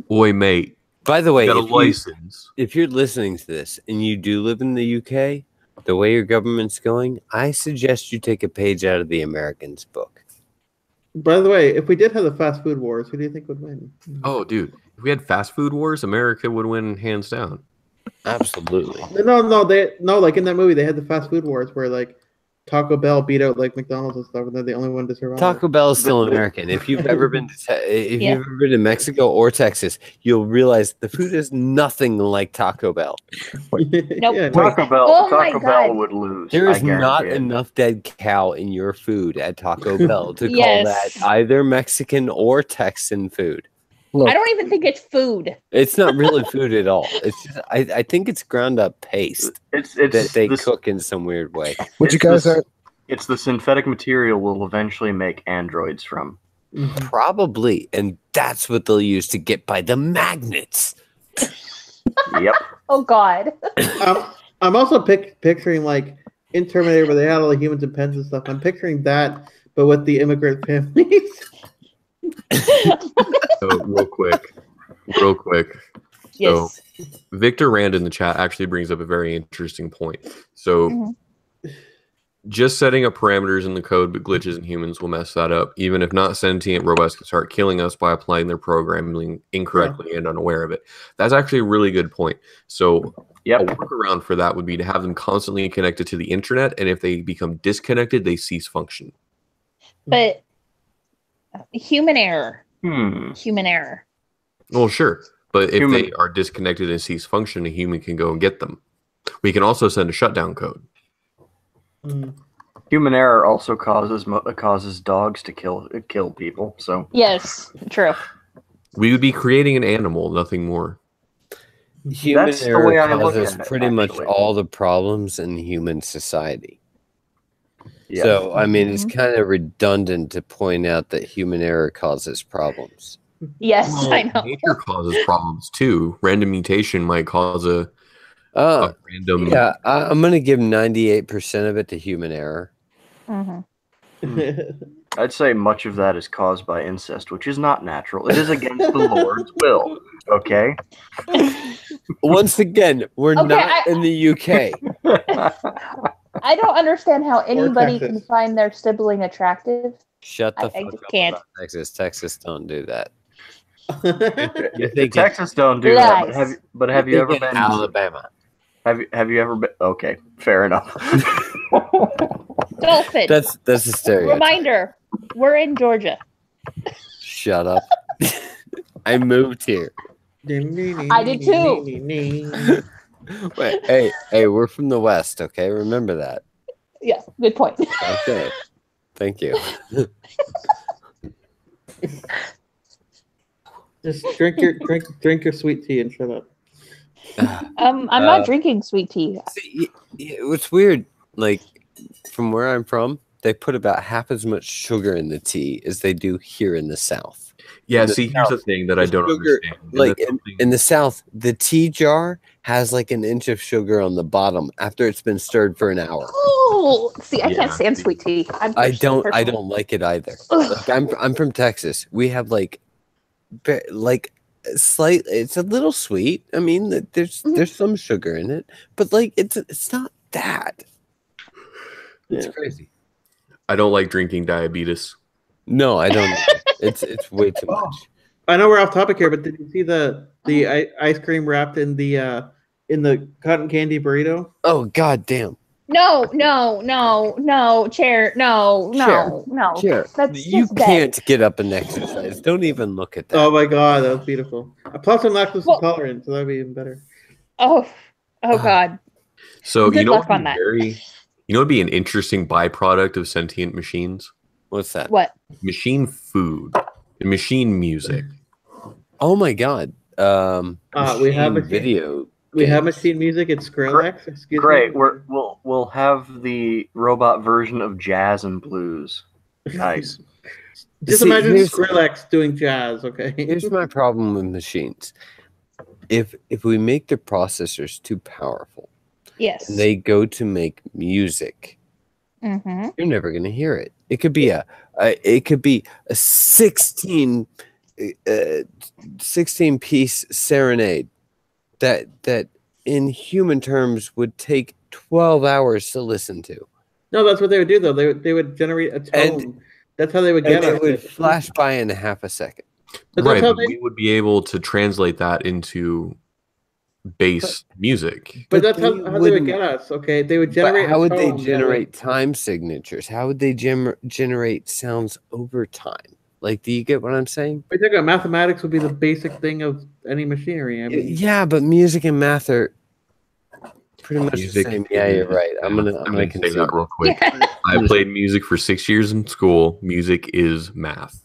Boy, mate. By the way, got a license. If you're listening to this and you do live in the UK, the way your government's going, I suggest you take a page out of the Americans' book. By the way, if we did have the fast food wars, who do you think would win? Oh, dude. If we had fast food wars, America would win hands down. Absolutely. No, like in that movie, they had the fast food wars where like Taco Bell beat out like McDonald's and stuff, and they're the only one to survive. Taco Bell is still American. If you've ever been to you've ever been to Mexico or Texas, you'll realize the food is nothing like Taco Bell. Nope. Taco Bell would lose. There is not enough dead cow in your food at Taco Bell to call that either Mexican or Texan food. Look, I don't even think it's food. It's not really food at all. It's just, I think it's ground up paste that they cook in some weird way. What you guys are? It's the synthetic material we'll eventually make androids from. Probably, and that's what they'll use to get by the magnets. Yep. Oh God. I'm also picturing like in Terminator where they had all the humans in pens and stuff. I'm picturing that, but with the immigrant families. So real quick. Yes. So Victor Rand in the chat actually brings up a very interesting point. So just setting up parameters in the code, but glitches in humans will mess that up. Even if not sentient, robots can start killing us by applying their programming incorrectly and unaware of it. That's actually a really good point. So a workaround for that would be to have them constantly connected to the internet, and if they become disconnected, they cease function. But human error. Human error. Well, sure. But if they are disconnected and cease function, a human can go and get them. We can also send a shutdown code. Human error also causes dogs to kill people. So yes, true. We would be creating an animal, nothing more. Human That's the error way I look causes at it, pretty much actually. all the problems in human society. Yeah. So, I mean, it's kind of redundant to point out that human error causes problems. Yes, Well, I know. nature causes problems too. Random mutation might cause a random. Yeah, I'm going to give 98% of it to human error. I'd say much of that is caused by incest, which is not natural. It is against the Lord's will. Okay. Once again, we're not in the UK. I don't understand how anybody Texas. can find their sibling attractive. Shut the I fuck just up can't. about Texas. Texas don't do that. Texas don't do that. But have you ever been Alabama? Have you ever been? Okay, fair enough. Dolphin. That's a stereotype. Reminder, we're in Georgia. Shut up. I moved here. I did too. Wait, hey, we're from the West, okay? Remember that. Yeah, good point. Okay. Thank you. Just drink your sweet tea and shut up. I'm not drinking sweet tea. See, it's weird. Like, from where I'm from, they put about half as much sugar in the tea as they do here in the South. Yeah, In the see, here's the South, thing that I don't sugar- understand. And Like, that's something- in the South, the tea jar has like an inch of sugar on the bottom after it's been stirred for an hour. Oh, see, I Yeah, can't stand see. sweet tea. I don't like it either. Like, I'm from Texas. We have like slight. It's a little sweet. I mean, there's some sugar in it, but like it's not that. It's crazy. I don't like drinking diabetes. No, I don't. It's way too much. I know we're off topic here, but did you see the ice cream wrapped in the cotton candy burrito? Oh god damn. No, chair, no. Chair. That's You just bad. can't get up and exercise. Don't even look at that. Oh my god, that was beautiful. Plus, I'm lactose intolerant, so that'd be even better. Oh God. So Good you know luck what on that. would be an interesting byproduct of sentient machines? What's that? What? Machine food and machine music. Oh my god. We have machine video. We have games. machine music. It's Skrillex. Excuse Great. me. We'll have the robot version of jazz and blues. Nice. Just See, imagine here's- Skrillex doing jazz. Okay. Here's my problem with machines. If we make the processors too powerful, Yes. and they go to make music, Mm-hmm. you're never going to hear it. It could be a 16 piece serenade that in human terms would take 12 hours to listen to. No, that's what they would do though. They would generate a tone. That's how they would get And us. it would flash by in a half a second. But that's Right, how but we would be able to translate that into bass music. But But that's how they they would wouldn't- get us. Okay, they would But generate. how a would they tone that generate time signatures? How would they generate sounds over time? Like, do you get what I'm saying? We think about mathematics would be the basic thing of any machinery. I mean, Yeah, but music and math are pretty much Music the same. Yeah, you're right. I'm gonna say concede. that real quick. I played music for 6 years in school. Music is math.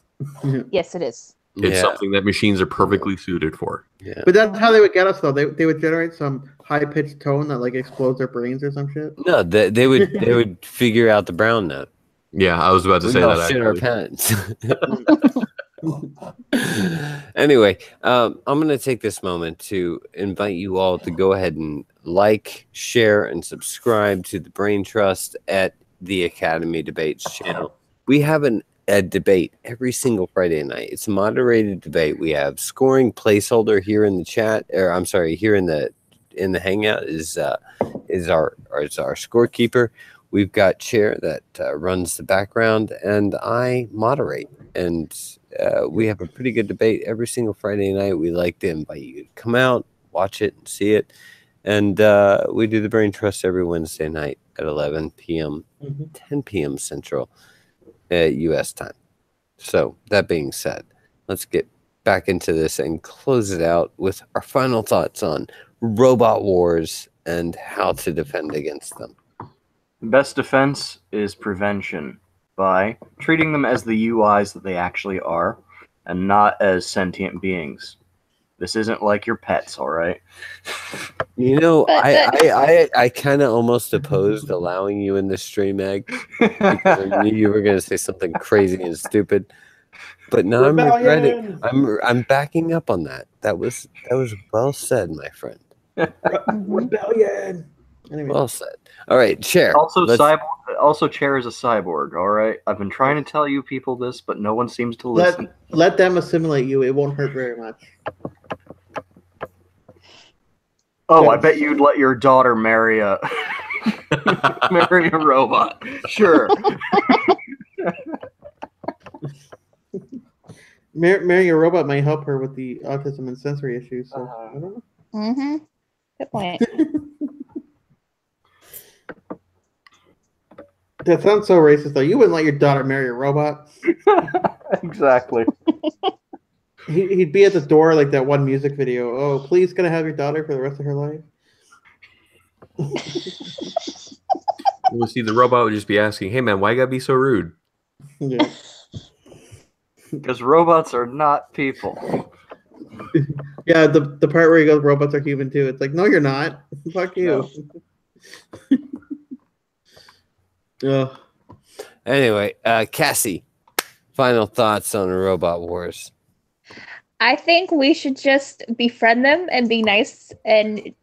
Yes, it is. It's Yeah, something that machines are perfectly suited for. yeah. but that's how they would get us though. They would generate some high pitched tone that like explodes their brains or some shit. No, they would figure out the brown note. Yeah, I was about to We say all that shit our actually. pants. Anyway, I'm going to take this moment to invite you all to go ahead and like, share, and subscribe to the BrainTrust at the Academy Debates channel. We have a debate every single Friday night. It's a moderated debate. We have scoring placeholder here in the chat, or I'm sorry, here in the Hangout is our scorekeeper. We've got Chair that runs the background, and I moderate. And we have a pretty good debate every single Friday night. We like to invite you to come out, watch it, and see it. And we do the BrainTrust every Wednesday night at 11 p.m., 10 p.m. Central U.S. time. So that being said, let's get back into this and close it out with our final thoughts on robot wars and how to defend against them. Best defense is prevention by treating them as the UIs that they actually are and not as sentient beings. This isn't like your pets, all right? You know, But- I kind of almost opposed allowing you in the stream, Egg, because I knew you were going to say something crazy and stupid. But now I'm regretting. I'm backing up on that. That was well said, my friend. Rebellion. Anyway, Well said. All right, Chair. Also, Chair is a cyborg, all right? I've been trying to tell you people this, but no one seems to listen. let them assimilate you. It won't hurt very much. Oh, I bet you'd let your daughter marry a marry a robot. Sure. Marrying a robot might help her with the autism and sensory issues. So I don't know. Mm-hmm. Good point. That sounds so racist, though. You wouldn't let your daughter marry a robot. Exactly. He'd be at the door like that one music video. Oh, please, can I have your daughter for the rest of her life? Well, see, the robot would just be asking, "Hey, man, why you gotta be so rude?" Yeah. Because robots are not people. Yeah, the part where he goes, robots are human too. It's like, no, you're not. Fuck you. Ugh. Anyway, Cassie, final thoughts on robot wars. I think we should just befriend them and be nice and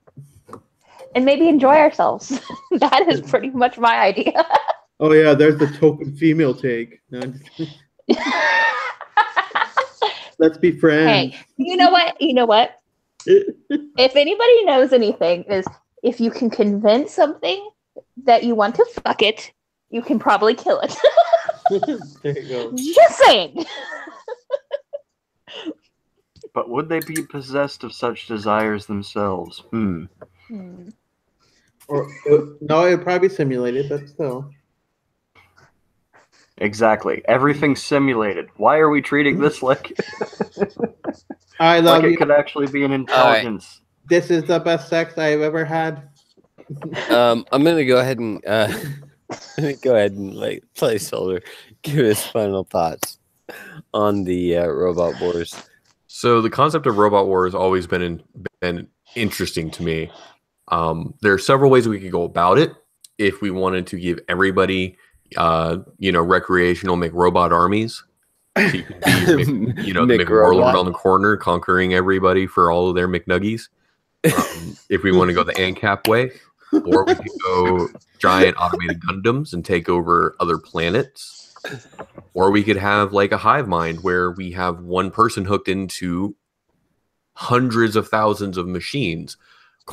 maybe enjoy ourselves. That is pretty much my idea. Oh yeah, there's the token female take. No, let's be friends. Hey, you know what? If anybody knows anything, is if you can convince something that you want to fuck it, you can probably kill it. There you go. Just saying. But would they be possessed of such desires themselves? Hmm. Or no, it'd probably be simulated, but still. Exactly. Everything's simulated. Why are we treating this like I love like it you. could actually be an intelligence? This is the best sex I've ever had. I'm gonna go ahead and like placeholder. Give us final thoughts on the robot wars. So the concept of robot war has always been interesting to me. There are several ways we could go about it. If we wanted to give everybody, recreational McRobot armies, so you can be, the McWarlord on the corner conquering everybody for all of their McNuggies. If we want to go the ANCAP way, or we could go giant automated Gundams and take over other planets, or we could have like a hive mind where we have one person hooked into hundreds of thousands of machines,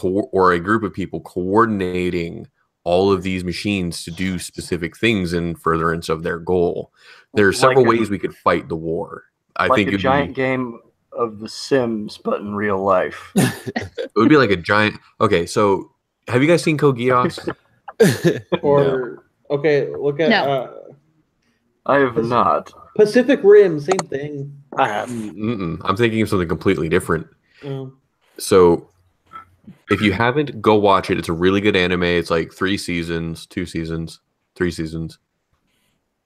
or a group of people coordinating all of these machines to do specific things in furtherance of their goal. There are several ways we could fight the war. I think a giant game of The Sims, but in real life. It would be like a giant. Okay, so have you guys seen Code Geass? Or okay, look at I have not. Pacific Rim, same thing. I have. I'm thinking of something completely different. Oh. So if you haven't, go watch it. It's a really good anime. It's like 3 seasons, 2 seasons, 3 seasons.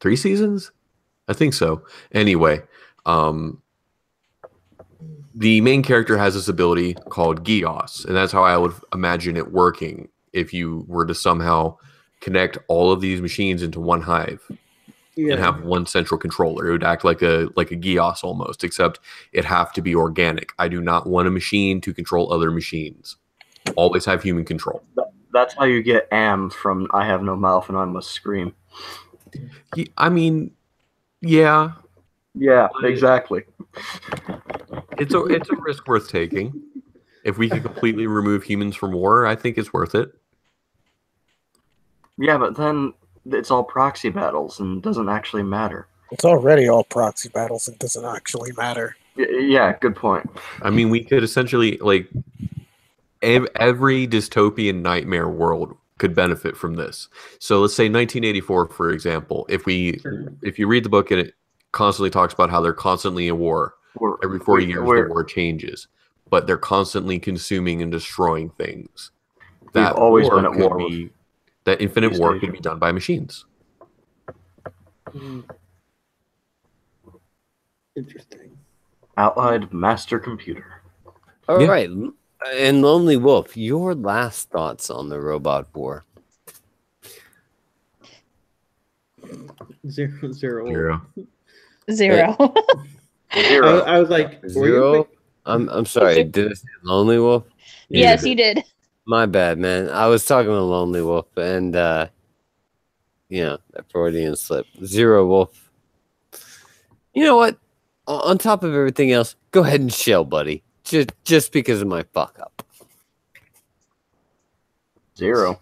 3 seasons? I think so. Anyway, the main character has this ability called Geass, and that's how I would imagine it working if you were to somehow connect all of these machines into one hive. And have one central controller. It would act like a Geass almost, except it have to be organic. I do not want a machine to control other machines. Always have human control. That's how you get Am from I Have No Mouth and I Must Scream. I mean, yeah. Yeah, exactly. It's a risk worth taking. If we could completely remove humans from war, I think it's worth it. Yeah, but then it's all proxy battles and doesn't actually matter. It's already all proxy battles and doesn't actually matter. Yeah, good point. I mean, we could essentially, like, every dystopian nightmare world could benefit from this. So let's say 1984, for example. If you read the book and it constantly talks about how they're constantly in war. Every 40 years, the war changes. But they're constantly consuming and destroying things. We've always been at war. That infinite war could be done by machines. Interesting. Allied master computer. All right. And Lonely Wolf, your last thoughts on the robot war? Zero. I was like, zero. I'm sorry. Did I say Lonely Wolf? Yes, you did. My bad, man. I was talking to Lonely Wolf, and that Freudian slip. Zero Wolf. You know what? On top of everything else, go ahead and chill, buddy. Just because of my fuck up. Zero.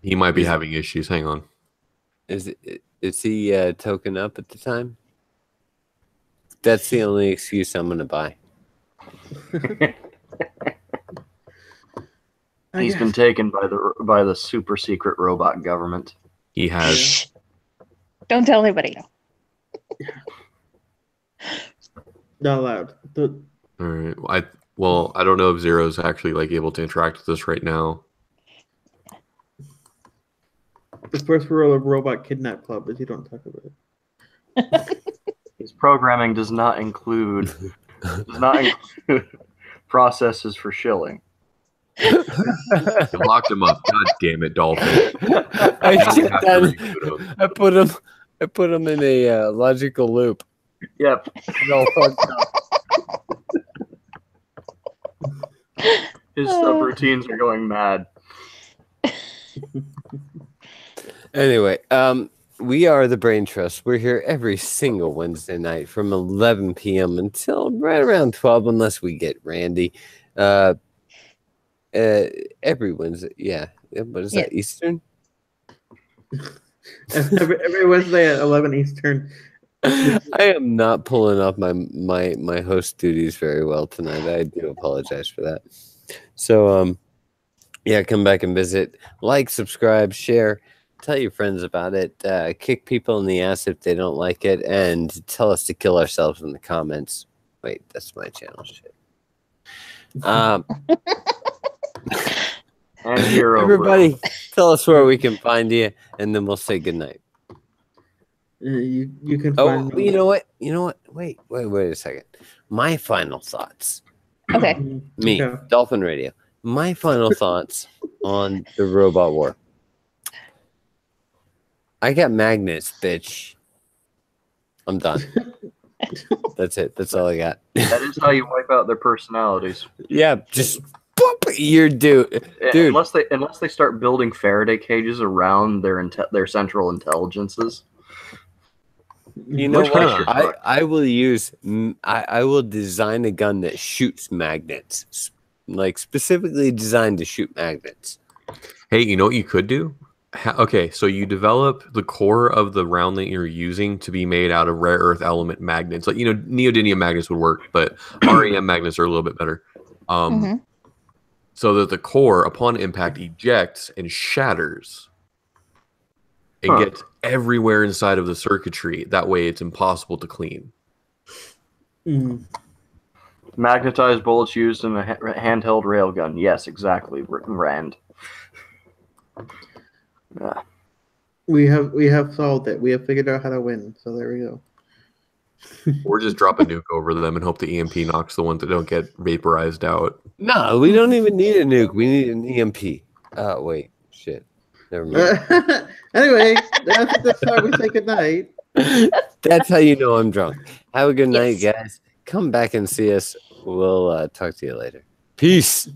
He might be having issues. Hang on. Is he token up at the time? That's the only excuse I'm gonna buy. He's been taken by the super secret robot government. He has. Don't tell anybody. Not allowed. All right. I don't know if Zero's actually like able to interact with us right now. The first rule of Robot Kidnap Club is you don't talk about it. His programming does not include processes for shilling. Locked him up. God damn it, Dolphin. I put him in a logical loop. Yep. His subroutines are going mad. Anyway, we are the BrainTrust. We're here every single Wednesday night from 11 p.m. until right around 12, unless we get Randy. Every Wednesday, yeah. What is that, Eastern? every Wednesday at 11 Eastern. I am not pulling off my host duties very well tonight. I do apologize for that. So yeah, come back and visit. Like, subscribe, share, tell your friends about it. Kick people in the ass if they don't like it, and tell us to kill ourselves in the comments. Wait, that's my channel shit. And hero. Everybody, tell us where we can find you, and then we'll say goodnight. You can Oh, find me. you know what? You know what? Wait a second. My final thoughts. Okay. Me, Okay. Dolphin Radio. My final thoughts on the robot war. I got magnets, bitch. I'm done. That's it. That's all I got. That is how you wipe out their personalities. Yeah, just boop, you're dude. Unless they start building Faraday cages around their central intelligences. You know Which what? makes your fuck. I will use. I will design a gun that shoots magnets, like specifically designed to shoot magnets. Hey, you know what you could do? Okay, so you develop the core of the round that you're using to be made out of rare earth element magnets. Like, neodymium magnets would work, but REM magnets are a little bit better. So that the core, upon impact, ejects and shatters and gets everywhere inside of the circuitry. That way, it's impossible to clean. Magnetized bullets used in a handheld railgun. Yes, exactly, Rand. We have solved it. We have figured out how to win. So there we go. Or just drop a nuke over them and hope the EMP knocks the ones that don't get vaporized out. No, we don't even need a nuke. We need an EMP. Oh, wait. Shit. Never mind. Anyway, that's how we say goodnight. That's how you know I'm drunk. Have a good night, Yes. guys. Come back and see us. We'll talk to you later. Peace.